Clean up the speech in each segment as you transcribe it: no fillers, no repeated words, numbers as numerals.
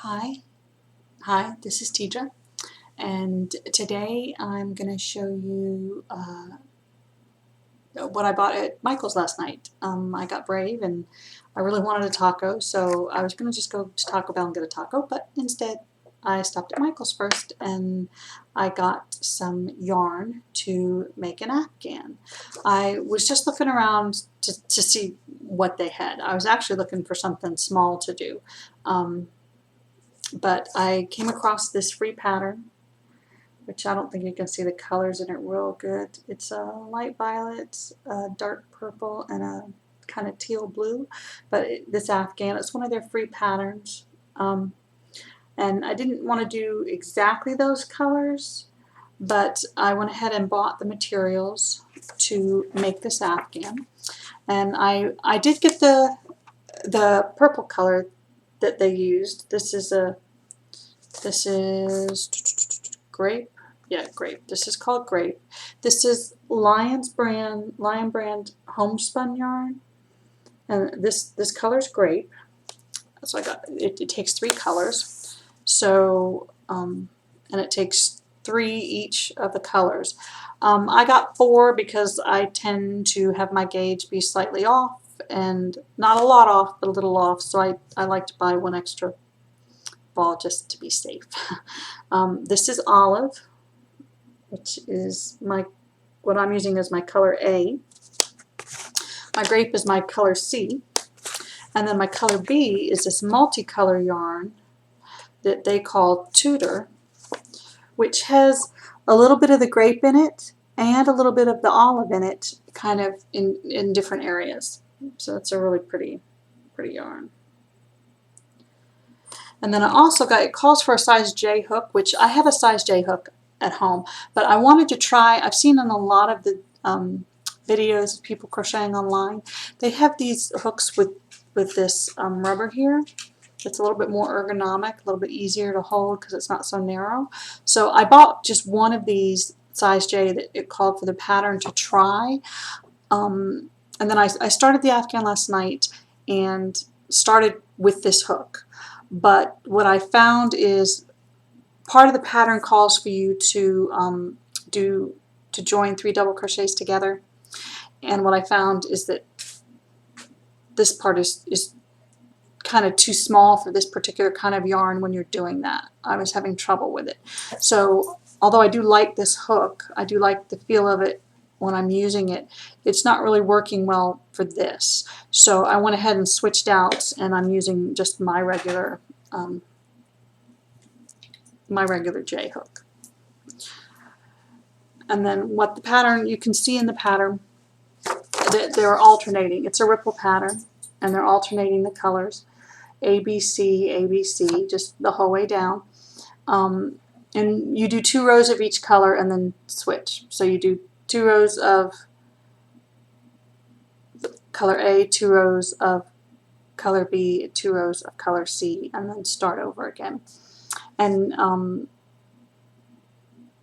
Hi, this is Tidra, and today I'm going to show you what I bought at Michael's last night. I got brave and I really wanted a taco, so I was going to just go to Taco Bell and get a taco, but instead I stopped at Michael's first and I got some yarn to make an Afghan. I was just looking around to see what they had. I was actually looking for something small to do. But I came across this free pattern, which I don't think you can see the colors in it real good. It's a light violet, a dark purple, and a kind of teal blue. But this Afghan, it's one of their free patterns. And I didn't want to do exactly those colors, but I went ahead and bought the materials to make this Afghan. And I did get the purple color that they used. This is grape. Yeah, grape. This is called grape. This is Lion brand homespun yarn, and this color is grape. So I got it. It takes 3 colors. So and it takes 3 each of the colors. I got 4 because I tend to have my gauge be slightly off, and not a lot off, but a little off. So I like to buy 1 extra ball just to be safe. This is olive, which is what I'm using is my color A. My grape is my color C. And then my color B is this multicolor yarn that they call Tudor, which has a little bit of the grape in it and a little bit of the olive in it, kind of in different areas. So it's a really pretty yarn. And then I also got, it calls for a size J hook, which I have a size J hook at home, but I wanted to try, I've seen in a lot of the videos of people crocheting online, they have these hooks with this rubber here. It's a little bit more ergonomic, a little bit easier to hold because it's not so narrow. So I bought just one of these size J that it called for the pattern to try. And then I started the Afghan last night and started with this hook. But what I found is part of the pattern calls for you to join 3 double crochets together, and what I found is that this part is kind of too small for this particular kind of yarn when you're doing that. I was having trouble with it. So although I do like this hook, I do like the feel of it when I'm using it, it's not really working well for this. So I went ahead and switched out, and I'm using just my regular J hook. And then what the pattern, you can see in the pattern that they're alternating. It's a ripple pattern, and they're alternating the colors, A, B, C, just the whole way down. And you do 2 rows of each color and then switch. So you do 2 rows of color A, 2 rows of color B, 2 rows of color C, and then start over again. And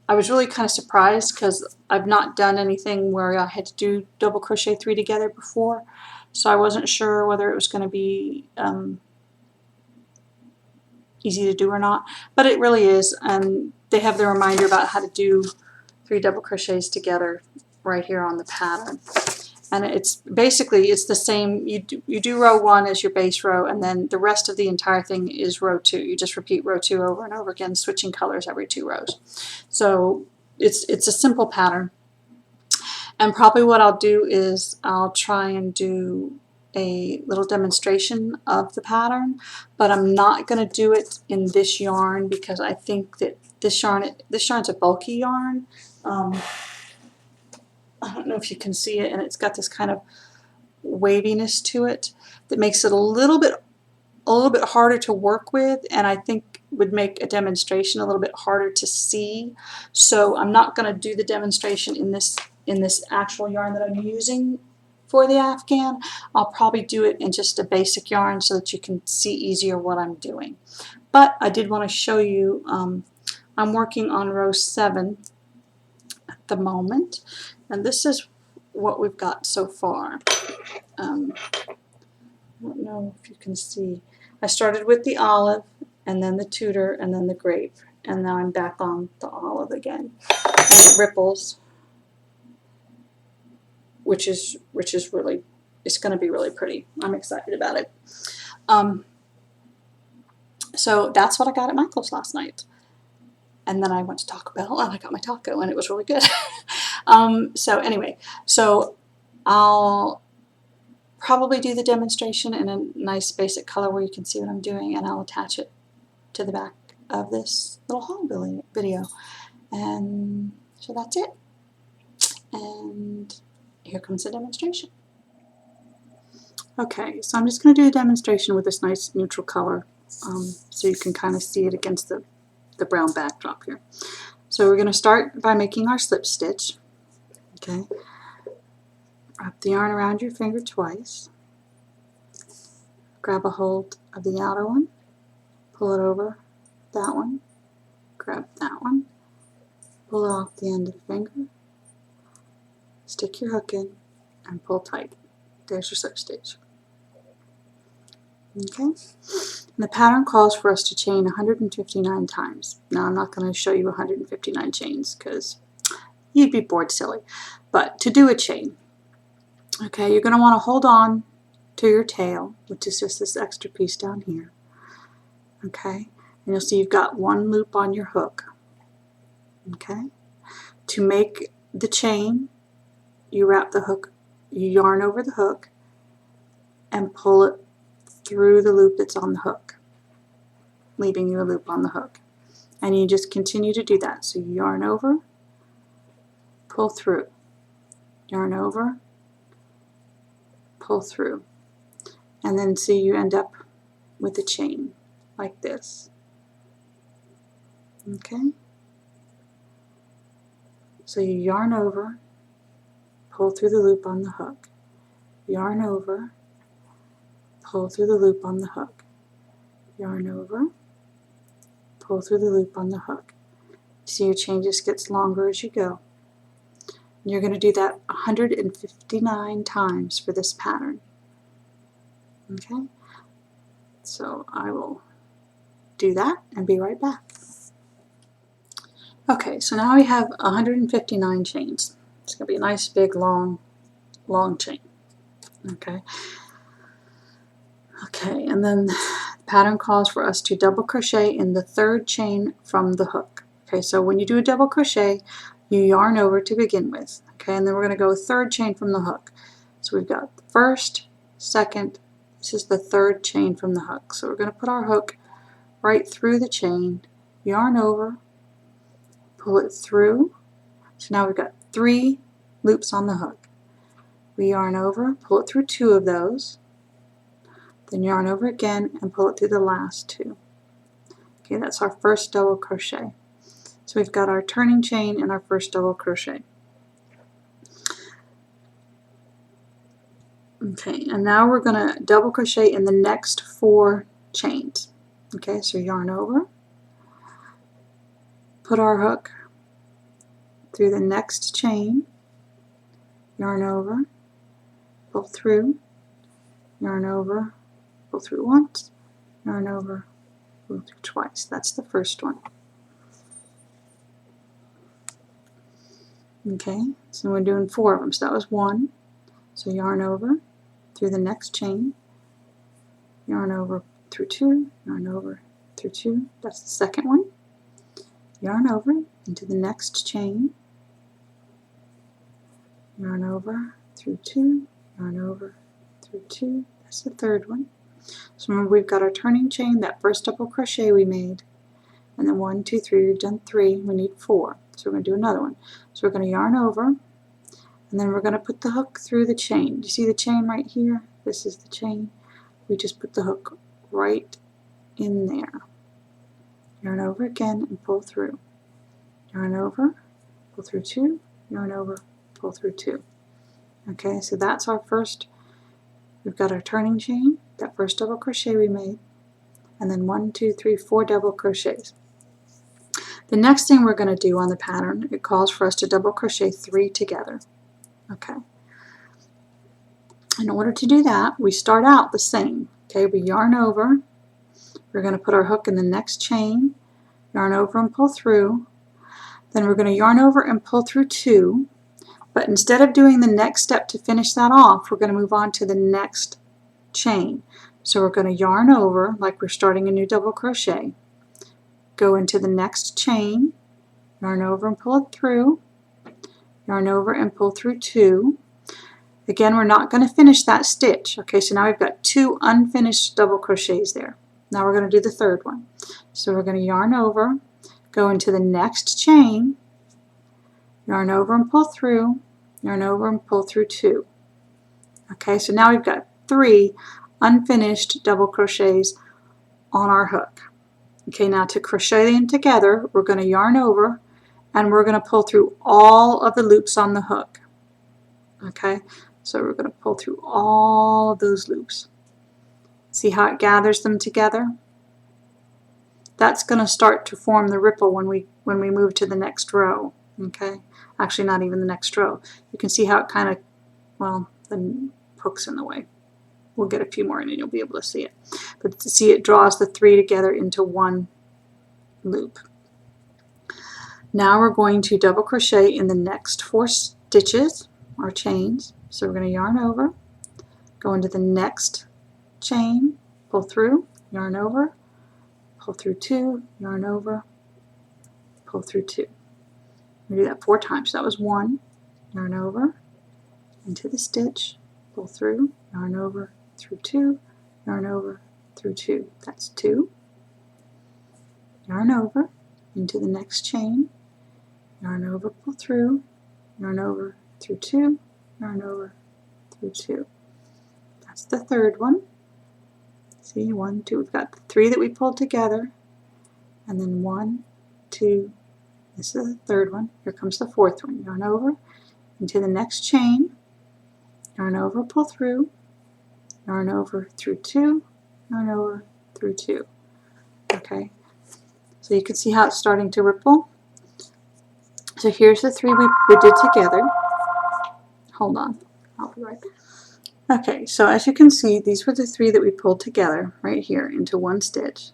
I was really kind of surprised because I've not done anything where I had to do double crochet 3 together before, so I wasn't sure whether it was going to be easy to do or not, but it really is. And they have the reminder about how to do 3 double crochets together right here on the pattern. And it's basically, it's the same. You do row 1 as your base row, and then the rest of the entire thing is row 2. You just repeat row 2 over and over again, switching colors every 2 rows. So it's a simple pattern. And probably what I'll do is I'll try and do a little demonstration of the pattern, but I'm not going to do it in this yarn because I think that this yarn's a bulky yarn. I don't know if you can see it, and it's got this kind of waviness to it that makes it a little bit harder to work with, and I think would make a demonstration a little bit harder to see. So I'm not going to do the demonstration in this actual yarn that I'm using for the Afghan. I'll probably do it in just a basic yarn so that you can see easier what I'm doing. But I did want to show you, I'm working on row 7 at the moment, and this is what we've got so far. I don't know if you can see. I started with the olive, and then the Tudor, and then the grape, and now I'm back on the olive again, and it ripples, which is really, it's going to be really pretty. I'm excited about it. So that's what I got at Michael's last night. And then I went to Taco Bell and I got my taco and it was really good. So anyway, so I'll probably do the demonstration in a nice basic color where you can see what I'm doing, and I'll attach it to the back of this little haul video. And so that's it. And here comes the demonstration. Okay, so I'm just going to do a demonstration with this nice neutral color so you can kind of see it against the brown backdrop here. So we're going to start by making our slip stitch. Okay, wrap the yarn around your finger twice, grab a hold of the outer one, pull it over that one, grab that one, pull it off the end of the finger, stick your hook in, and pull tight. There's your slip stitch. Okay, and the pattern calls for us to chain 159 times. Now I'm not going to show you 159 chains because you'd be bored silly, but to do a chain, okay, you're going to want to hold on to your tail, which is just this extra piece down here. Okay, and you'll see you've got one loop on your hook. Okay, to make the chain, you wrap the hook, you yarn over the hook and pull it through the loop that's on the hook, leaving you a loop on the hook. And you just continue to do that. So you yarn over, pull through, yarn over, pull through, and then see you end up with a chain like this. Okay, so you yarn over, pull through the loop on the hook, yarn over, pull through the loop on the hook, yarn over, pull through the loop on the hook. See your chain just gets longer as you go. And you're going to do that 159 times for this pattern. Okay, so I will do that and be right back. Okay, so now we have 159 chains. It's going to be a nice big long chain. Okay. Okay, and then the pattern calls for us to double crochet in the third chain from the hook. Okay, so when you do a double crochet, you yarn over to begin with. Okay, and then we're going to go third chain from the hook. So we've got the first, second, this is the third chain from the hook. So we're going to put our hook right through the chain, yarn over, pull it through. So now we've got 3 loops on the hook. We yarn over, pull it through 2 of those, then yarn over again and pull it through the last 2. Okay, that's our first double crochet. So we've got our turning chain and our first double crochet. Okay, and now we're going to double crochet in the next 4 chains. Okay, so yarn over, put our hook through the next chain, yarn over, pull through, yarn over, pull through once, yarn over, pull through twice. That's the first one. Okay, so we're doing 4 of them. So that was 1. So yarn over through the next chain, yarn over through 2, yarn over through 2. That's the second one. Yarn over into the next chain, yarn over through 2, yarn over through 2. That's the third one. So remember, we've got our turning chain, that first double crochet we made, and then 1, 2, 3, we've done 3, we need 4. So we're going to do another one. So we're going to yarn over, and then we're going to put the hook through the chain. Do you see the chain right here? This is the chain. We just put the hook right in there. Yarn over again and pull through. Yarn over, pull through 2, yarn over, pull through 2. Okay, so that's our first. We've got our turning chain, that first double crochet we made, and then 1, 2, 3, 4 double crochets. The next thing we're going to do on the pattern, it calls for us to double crochet 3 together. Okay. In order to do that, we start out the same. Okay, we yarn over, We're going to put our hook in the next chain, yarn over and pull through. Then we're going to yarn over and pull through 2. But instead of doing the next step to finish that off, we're going to move on to the next chain. So we're going to yarn over like we're starting a new double crochet. Go into the next chain, yarn over and pull it through, yarn over and pull through 2. Again, we're not going to finish that stitch. Okay, so now we've got 2 unfinished double crochets there. Now we're going to do the third one. So we're going to yarn over, go into the next chain, yarn over and pull through, yarn over and pull through 2. Okay, so now we've got 3 unfinished double crochets on our hook. Okay, now to crochet them together, we're going to yarn over and we're going to pull through all of the loops on the hook. Okay, so we're going to pull through all of those loops. See how it gathers them together? That's going to start to form the ripple when we move to the next row. Okay, actually not even the next row. You can see how it kind of, well, the hook's in the way. We'll get a few more in and you'll be able to see it. But to see, it draws the 3 together into one loop. Now we're going to double crochet in the next 4 stitches or chains. So we're going to yarn over, go into the next chain, pull through, yarn over, pull through 2, yarn over, pull through 2. We do that 4 times. So that was 1, yarn over, into the stitch, pull through, yarn over, through 2, yarn over, through 2. That's 2. Yarn over, into the next chain, yarn over, pull through, yarn over, through 2, yarn over, through 2. That's the third one. See, 1, 2. We've got the 3 that we pulled together, and then 1, 2. This is the third one. Here comes the fourth one. Yarn over into the next chain, yarn over, pull through, yarn over, through 2, yarn over, through 2. Okay, so you can see how it's starting to ripple. So here's the 3 we did together. Hold on, I'll be right back. Okay, so as you can see, these were the 3 that we pulled together right here into one stitch.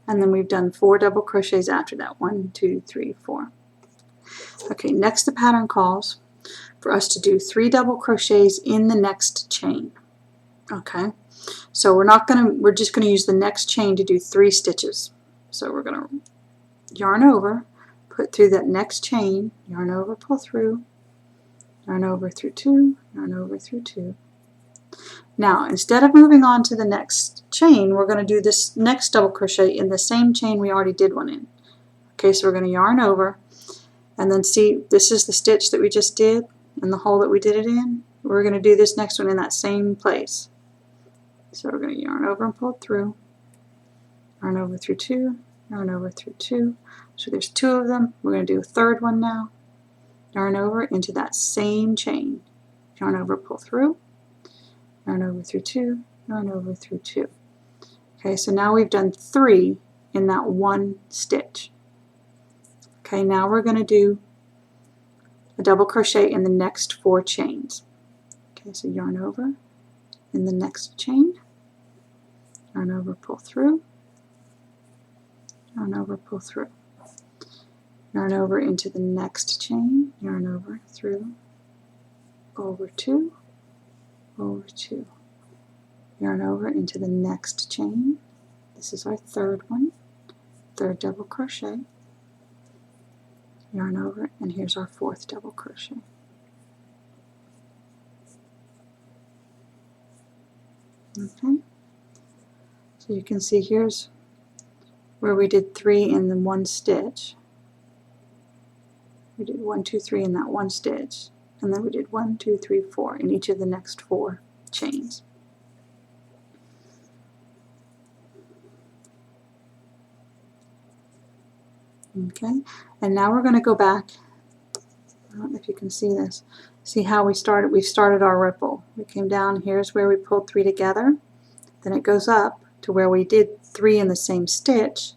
And then we've done 4 double crochets after that. 1, 2, 3, 4. Okay, next the pattern calls for us to do 3 double crochets in the next chain. Okay, so we're just gonna use the next chain to do 3 stitches. So we're gonna yarn over, put through that next chain, yarn over, pull through, yarn over through 2, yarn over through 2. Now, instead of moving on to the next chain, we're going to do this next double crochet in the same chain we already did one in. Okay, so we're going to yarn over, and then see, this is the stitch that we just did, and the hole that we did it in. We're going to do this next one in that same place. So we're going to yarn over and pull through, yarn over through 2, yarn over through 2. So there's 2 of them. We're going to do a third one now. Yarn over into that same chain. Yarn over, pull through, yarn over through 2, yarn over through 2. Okay, so now we've done 3 in that one stitch. Okay, now we're going to do a double crochet in the next 4 chains. Okay, so yarn over in the next chain, yarn over, pull through, yarn over, pull through, yarn over into the next chain, yarn over, through, over 2, over 2, yarn over into the next chain. This is our third one, third double crochet, yarn over, and here's our 4th double crochet. Okay, so you can see here's where we did 3 in the one stitch. We did 1, 2, 3 in that one stitch, and then we did 1, 2, 3, 4 in each of the next 4 chains. Okay, and now we're going to go back. I don't know if you can see this. See how we started? We started our ripple. We came down. Here's where we pulled 3 together. Then it goes up to where we did 3 in the same stitch.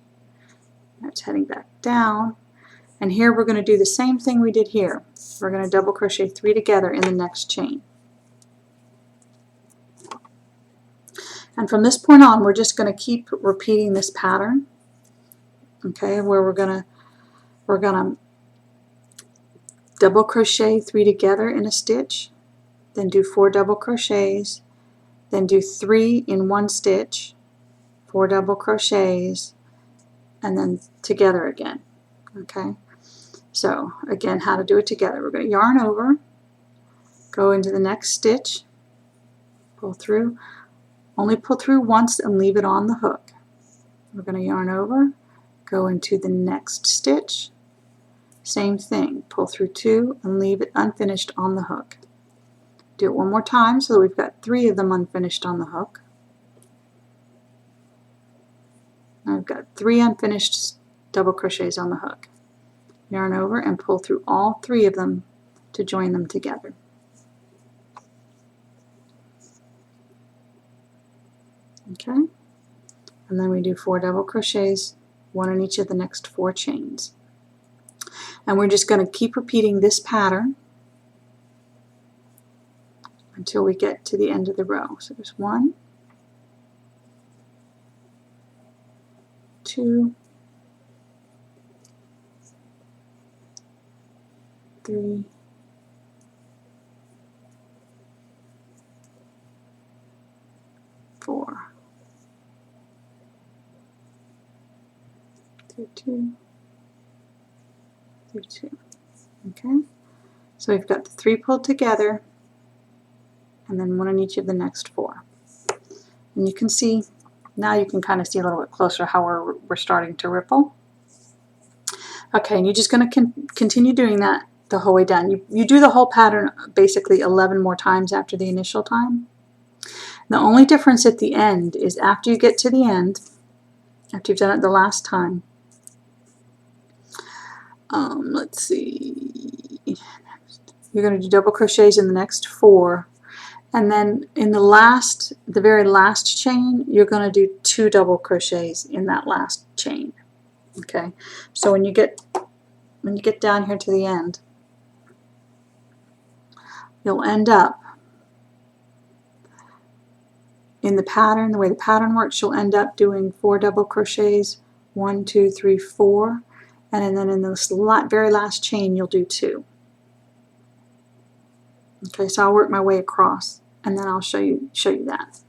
It's heading back down. And here we're going to do the same thing we did here. We're going to double crochet 3 together in the next chain. And from this point on, we're just going to keep repeating this pattern, okay, where we're gonna double crochet 3 together in a stitch, then do 4 double crochets, then do 3 in one stitch, 4 double crochets, and then together again. Okay, so again, how to do it together. We're going to yarn over, go into the next stitch, pull through, only pull through once and leave it on the hook. We're going to yarn over, go into the next stitch, same thing, pull through 2 and leave it unfinished on the hook. Do it one more time so that we've got 3 of them unfinished on the hook. Now I've got 3 unfinished double crochets on the hook. Yarn over and pull through all 3 of them to join them together. Okay, and then we do 4 double crochets, 1 in each of the next 4 chains. And we're just going to keep repeating this pattern until we get to the end of the row. So there's 1, 2, 3, 4, 2, 2. Okay, so we've got the 3 pulled together and then 1 in each of the next 4. And you can see, now you can kind of see a little bit closer how we're starting to ripple. Okay, and you're just going to continue doing that the whole way down. You do the whole pattern basically 11 more times after the initial time. The only difference at the end is after you get to the end, after you've done it the last time, let's see, you're going to do double crochets in the next 4, and then in the very last chain, you're going to do 2 double crochets in that last chain. Okay, so when you get down here to the end, you'll end up in the pattern, the way the pattern works, you'll end up doing 4 double crochets, 1, 2, 3, 4, and then in this very last chain you'll do 2. Okay, so I'll work my way across and then I'll show you that.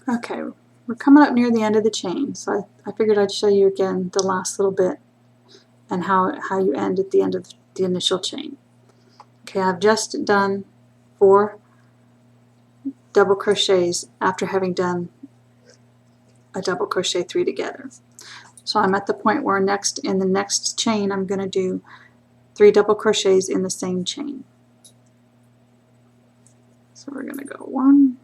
Okay, we're coming up near the end of the chain, so I figured I'd show you again the last little bit and how you end at the end of the initial chain. Okay, I've just done 4 double crochets after having done a double crochet 3 together. So I'm at the point where in the next chain I'm going to do 3 double crochets in the same chain. So we're going to go 1,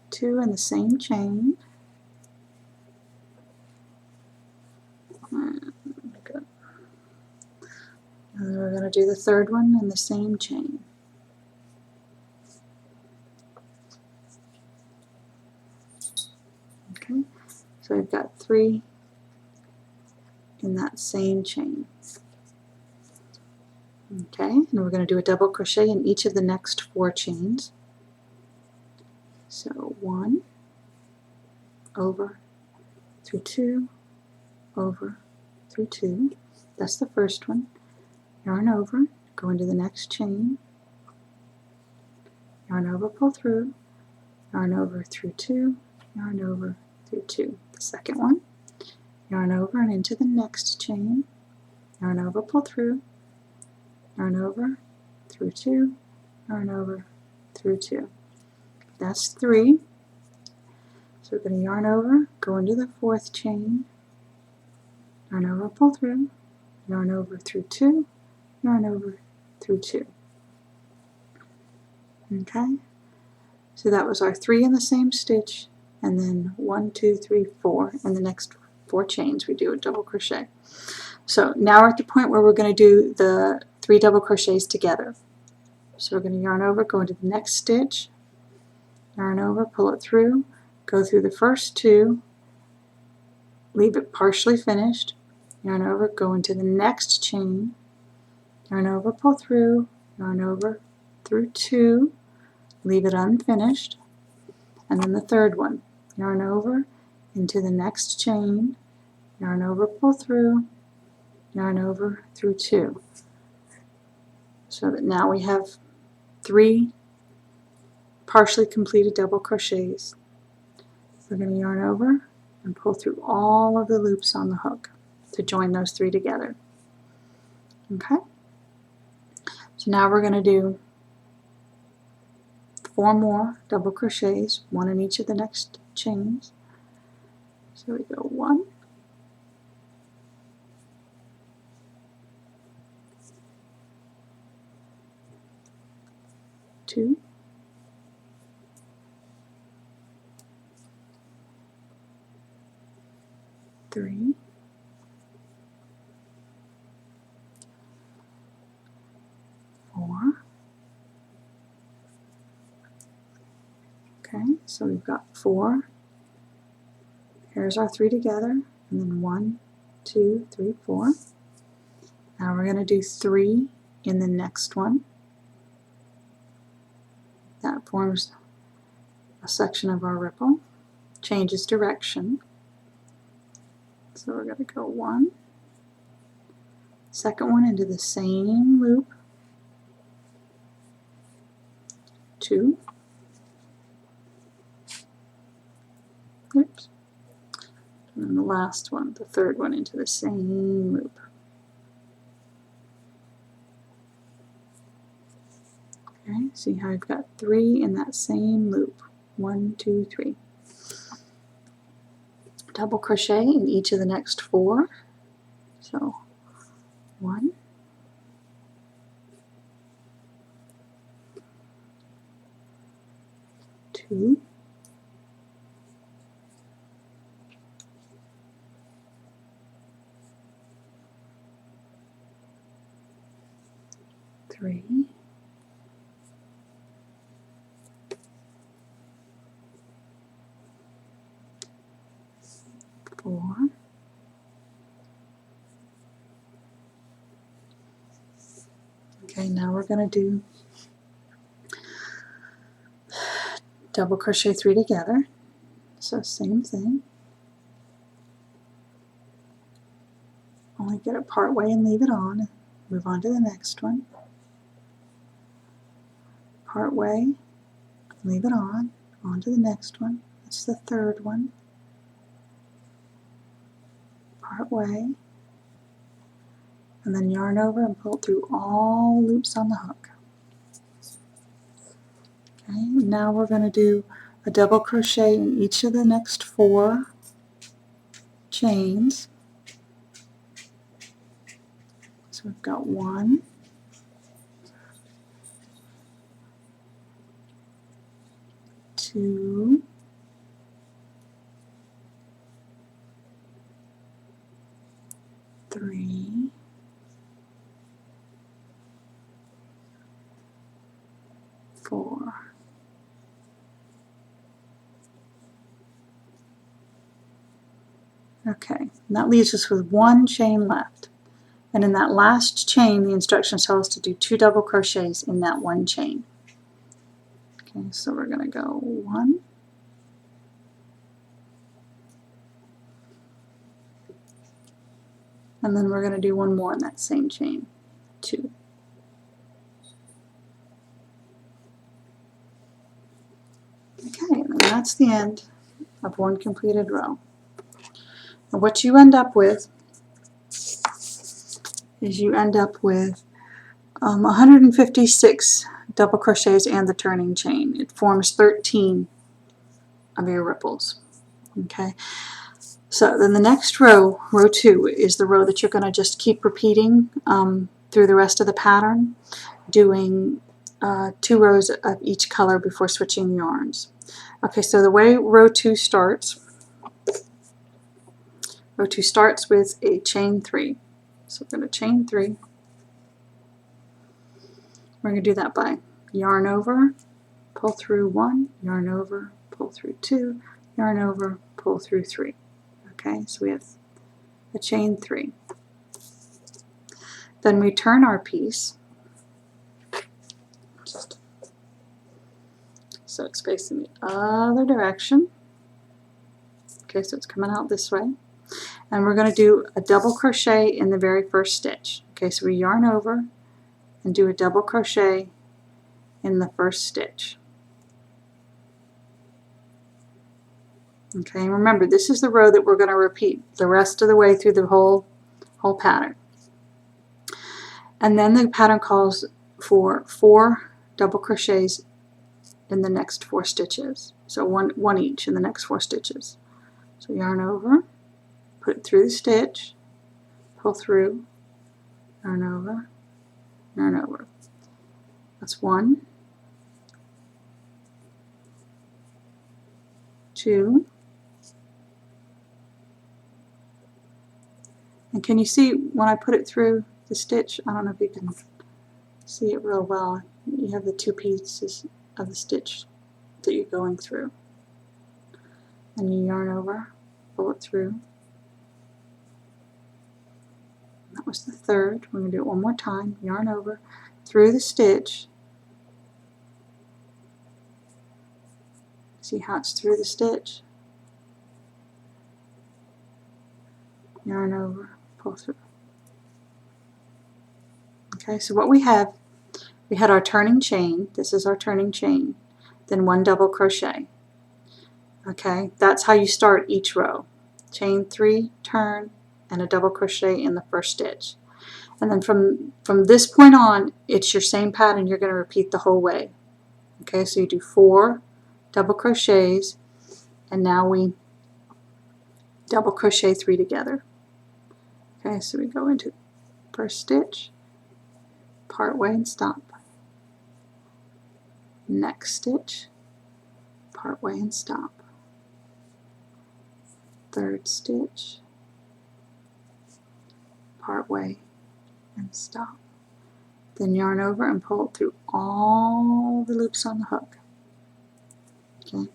2 in the same chain, and then we're going to do the 3rd one in the same chain. Okay, so we've got 3 in that same chain. Okay, and we're going to do a double crochet in each of the next 4 chains. So 1, over, through 2, over, through 2. That's the first one. Yarn over, go into the next chain, yarn over, pull through, yarn over, through 2, yarn over, through 2. The second one, yarn over and into the next chain, yarn over, pull through, yarn over, through 2, yarn over, through 2. That's 3. So we're going to yarn over, go into the 4th chain, yarn over, pull through, yarn over, through 2, yarn over, through 2. Okay, so that was our 3 in the same stitch, and then 1, 2, 3, 4 in the next 4 chains we do a double crochet. So now we're at the point where we're going to do the 3 double crochets together. So we're going to yarn over, go into the next stitch, yarn over, pull it through, go through the first 2, leave it partially finished, yarn over, go into the next chain, yarn over, pull through, yarn over, through 2, leave it unfinished, and then the third one, yarn over into the next chain, yarn over, pull through, yarn over through 2, so that now we have 3 partially completed double crochets. We're going to yarn over and pull through all of the loops on the hook to join those 3 together. Okay? So now we're going to do 4 more double crochets, 1 in each of the next chains. So we go 1, 2, 3, 4. Okay, so we've got 4. Here's our 3 together, and then 1, 2, 3, 4. Now we're going to do 3 in the next one. That forms a section of our ripple. Changes direction. So we're going to go 1, second one into the same loop, 2, oops, and then the last one, the third one, into the same loop. Okay, see how I've got 3 in that same loop, 1, 2, 3. Double crochet in each of the next 4. So 1, 2, 3, 4, okay, now we're going to do double crochet 3 together, so same thing, only get it part way and leave it on, move on to the next one, part way, leave it on to the next one, that's the third one, part way, and then yarn over and pull through all loops on the hook. Okay, now we're going to do a double crochet in each of the next 4 chains. So we've got 1, 2, 3, 4. Okay, and that leaves us with 1 chain left. And in that last chain, the instructions tell us to do 2 double crochets in that 1 chain. Okay, so we're going to go 1, and then we're going to do 1 more in that same chain, 2. Okay, and that's the end of 1 completed row. And what you end up with is you end up with 156 double crochets and the turning chain. It forms 13 of your ripples. Okay, so then the next row, row 2, is the row that you're going to just keep repeating through the rest of the pattern, doing 2 rows of each color before switching yarns. Okay, so the way row 2 starts with a chain 3. So we're going to chain 3. We're going to do that by yarn over, pull through 1, yarn over, pull through 2, yarn over, pull through 3. Okay, so we have a chain 3. Then we turn our piece. Just so it's facing the other direction. Okay, so it's coming out this way. And we're going to do a double crochet in the very first stitch. Okay, so we yarn over and do a double crochet in the first stitch. Okay, and remember, this is the row that we're going to repeat the rest of the way through the whole pattern. And then the pattern calls for 4 double crochets in the next 4 stitches. So one each in the next 4 stitches. So yarn over, put it through the stitch, pull through, yarn over, yarn over. That's 1, 2, and can you see when I put it through the stitch? I don't know if you can see it real well. You have the 2 pieces of the stitch that you're going through. And you yarn over, pull it through. That was the 3rd. We're going to do it one more time. Yarn over, through the stitch. See how it's through the stitch? Yarn over, pull through. Okay, so what we had our turning chain. This is our turning chain. Then 1 double crochet. Okay, that's how you start each row. Chain 3, turn, and a double crochet in the first stitch. And then from this point on, it's your same pattern you're going to repeat the whole way. Okay, so you do 4 double crochets, and now we double crochet 3 together. Okay, so we go into first stitch, part way and stop. Next stitch, part way and stop. 3rd stitch, part way and stop. Then yarn over and pull it through all the loops on the hook. Okay,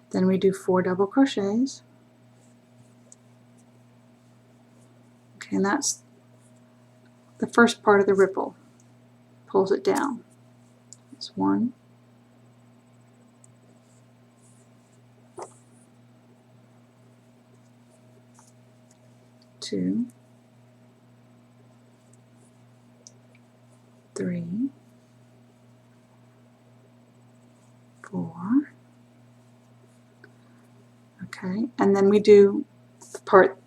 then we do 4 double crochets. Okay, and that's the first part of the ripple. Pulls it down. It's 1, 2, 3, 4. Okay, and then we do the part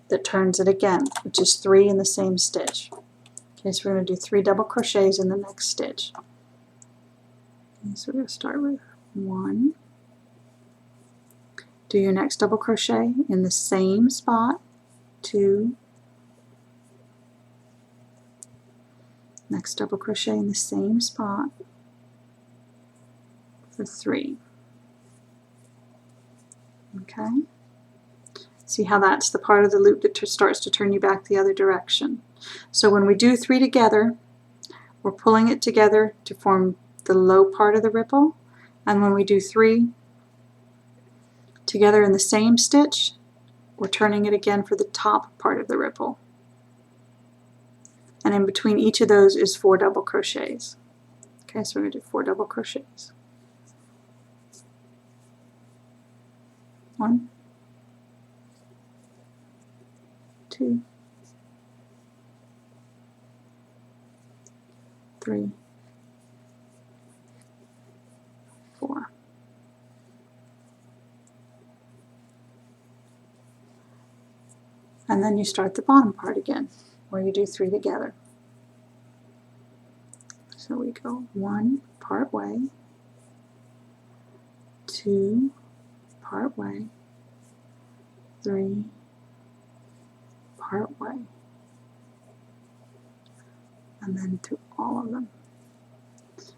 that turns it again, which is 3 in the same stitch. Okay, so we're going to do 3 double crochets in the next stitch. Okay, so we're going to start with 1. Do your next double crochet in the same spot. 2. Next double crochet in the same spot for 3. Okay. See how that's the part of the loop that starts to turn you back the other direction. So when we do 3 together, we're pulling it together to form the low part of the ripple, and when we do 3 together in the same stitch, we're turning it again for the top part of the ripple. And in between each of those is 4 double crochets. Okay, so we're going to do 4 double crochets. 1, 2, 3, 4. And then you start the bottom part again, where you do 3 together. So we go 1 part way, 2 part way, 3 part way, and then through all of them.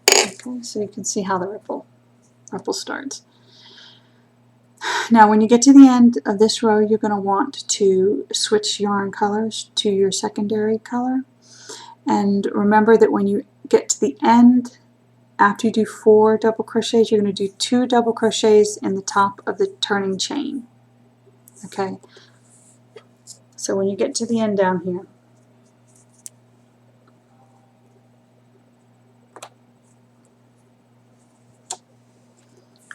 Okay, so you can see how the ripple starts. Now when you get to the end of this row, you're going to want to switch yarn colors to your secondary color. And remember that when you get to the end, after you do 4 double crochets, you're going to do 2 double crochets in the top of the turning chain. Okay, so when you get to the end down here,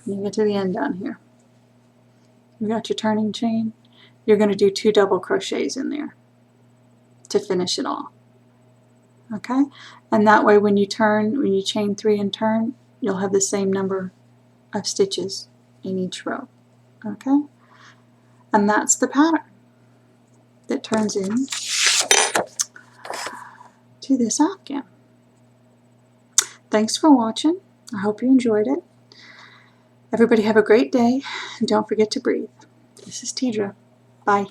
and you get to the end down here. You got your turning chain. You're going to do 2 double crochets in there to finish it all. Okay, and that way when you turn, when you chain 3 and turn, you'll have the same number of stitches in each row. Okay, and that's the pattern that turns in to this Afghan. Thanks for watching. I hope you enjoyed it. Everybody have a great day, and don't forget to breathe. This is Tidra. Bye.